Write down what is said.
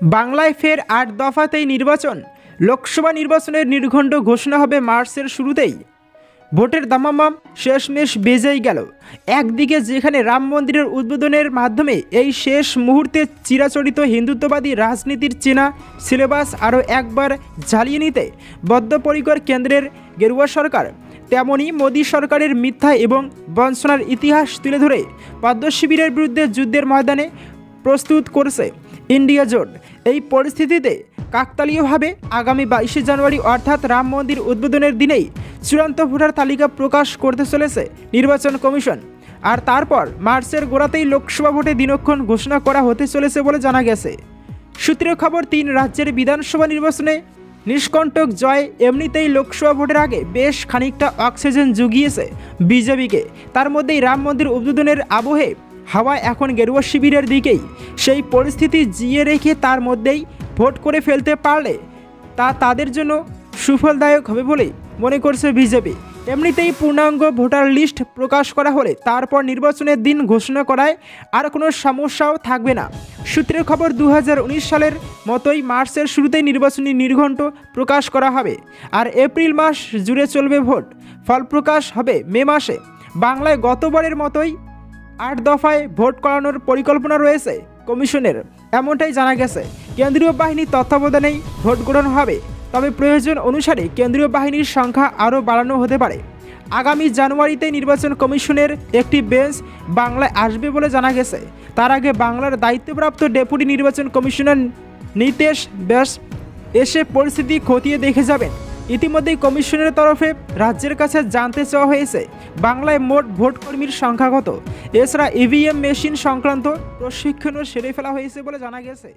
বাংলায় ফের ৮ দফাতেই নির্বাচন। লোকসভা নির্বাচনের নির্ঘণ্ট ঘোষণা হবে মার্চের শুরুতেই। ভোটের দামামা শেষমেশ বেজেই গেল। একদিকে যেখানে রাম মন্দিরের উদ্বোধনের মাধ্যমে এই শেষ মুহূর্তে চিরাচরিত হিন্দুত্ববাদী রাজনীতির চেনা সিলেবাস আরও একবার ঝালিয়ে নিতে বদ্ধপরিকর কেন্দ্রের গেরুয়া সরকার, তেমনি মোদী সরকারের মিথ্যা এবং বঞ্চনার ইতিহাস তুলে ধরে পদ্ম শিবিরের বিরুদ্ধে যুদ্ধের ময়দানে প্রস্তুত করছে ইন্ডিয়া জোট। এই পরিস্থিতিতে কাকতালীয়ভাবে আগামী 22শে জানুয়ারি অর্থাৎ রাম মন্দির উদ্বোধনের দিনেই চূড়ান্ত ভোটার তালিকা প্রকাশ করতে চলেছে নির্বাচন কমিশন। আর তারপর মার্চের গোড়াতেই লোকসভা ভোটে দিনক্ষণ ঘোষণা করা হতে চলেছে বলে জানা গেছে। সূত্রের খবর, 3 রাজ্যের বিধানসভা নির্বাচনে নিষ্কণ্টক জয় এমনিতেই লোকসভা ভোটের আগে বেশ খানিকটা অক্সিজেন জুগিয়েছে বিজেপিকে। তার মধ্যেই রাম মন্দির উদ্বোধনের আবহে হাওয়া এখন গেরুয়া শিবিরের দিকেই। সেই পরিস্থিতি জিয়ে রেখে তার মধ্যেই ভোট করে ফেলতে পারলে তা তাদের জন্য সুফলদায়ক হবে বলেই মনে করছে বিজেপি। এমনিতেই পূর্ণাঙ্গ ভোটার লিস্ট প্রকাশ করা হলে তারপর নির্বাচনের দিন ঘোষণা করায় আর কোনো সমস্যাও থাকবে না। সূত্রের খবর, 2019 সালের মতোই মার্চের শুরুতেই নির্বাচনী নির্ঘণ্ট প্রকাশ করা হবে। আর এপ্রিল মাস জুড়ে চলবে ভোট। ফল প্রকাশ হবে মে মাসে। বাংলায় গতবারের মতোই 8 দফায় ভোট করানোর পরিকল্পনা রয়েছে কমিশনের, এমনটাই জানা গেছে। কেন্দ্রীয় বাহিনীর তত্ত্বাবধানেই ভোট গ্রহণ হবে, তবে প্রয়োজন অনুসারে কেন্দ্রীয় বাহিনীর সংখ্যা আরও বাড়ানো হতে পারে। আগামী জানুয়ারিতে নির্বাচন কমিশনের একটি বেঞ্চ বাংলায় আসবে বলে জানা গেছে। তার আগে বাংলার দায়িত্বপ্রাপ্ত ডেপুটি নির্বাচন কমিশনার নিতেশ ব্যাস এসে পরিস্থিতি খতিয়ে দেখে যাবেন। ইতিমধ্যেই কমিশনের তরফে রাজ্যের কাছে জানতে চাওয়া হয়েছে বাংলায় মোট ভোটকর্মীর সংখ্যা কত। এছাড়া ইভিএম মেশিন সংক্রান্ত প্রশিক্ষণও সেরে ফেলা হয়েছে বলে জানা গেছে।